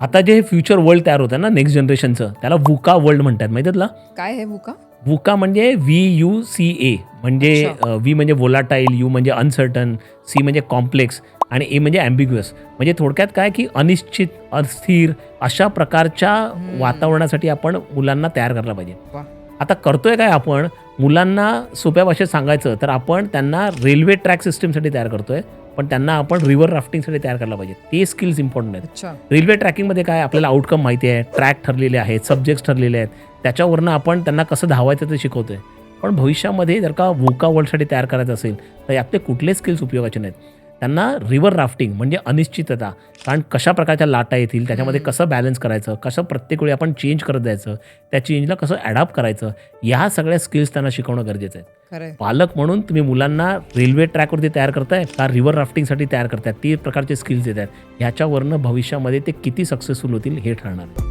आता जे future world तयार होतं ना नेक्स्ट जनरेशनचं, त्याला वुका वर्ल्ड म्हणतात, माहिती आहे तुला? काय आहे वुका? वुका म्हणजे VUCA, म्हणजे अच्छा. व्ही म्हणजे व्होलाटाईल, यू म्हणजे अनसर्टन, सी म्हणजे कॉम्प्लेक्स आणि ए म्हणजे ॲम्बिग्युअस. म्हणजे थोडक्यात काय की अनिश्चित, अस्थिर अशा प्रकारच्या वातावरणासाठी आपण मुलांना तयार करायला पाहिजे. वा. आता करतोय काय आपण, मुलांना सोप्या भाषेत सांगायचं तर आपण त्यांना रेल्वे ट्रॅक सिस्टीमसाठी तयार करतोय, पण त्यांना आपण रिव्हर राफ्टिंगसाठी तयार करायला पाहिजे. ते स्किल्स इम्पॉर्टंट आहेत. अच्छा. रेल्वे ट्रॅकिंगमध्ये काय आपल्याला आउटकम माहिती आहे, ट्रॅक ठरलेले आहेत, सब्जेक्ट्स ठरलेले आहेत, त्याच्यावरनं आपण त्यांना कसं धावायचं ते शिकवतोय. पण भविष्यामध्ये जर का वुका वर्ल्डसाठी तयार करायचं असेल तर यातले कुठले स्किल्स उपयोगाचे नाहीत. त्यांना रिव्हर राफ्टिंग म्हणजे अनिश्चितता, कारण कशा प्रकारच्या लाटा येतील, त्याच्यामध्ये कसं बॅलन्स करायचं, कसं प्रत्येक वेळी आपण चेंज करत जायचं, त्या चेंजला कसं ॲडॉप्ट करायचं, ह्या सगळ्या स्किल्स त्यांना शिकवणं गरजेचं आहे. खरंय. पालक म्हणून तुम्ही मुलांना रेल्वे ट्रॅकवरती तयार करताय का रिव्हर राफ्टिंगसाठी तयार करताय, ते प्रकारचे स्किल्स देत आहेत. ह्याच्यावरनं भविष्यामध्ये ते किती सक्सेसफुल होतील हे ठरणार आहे.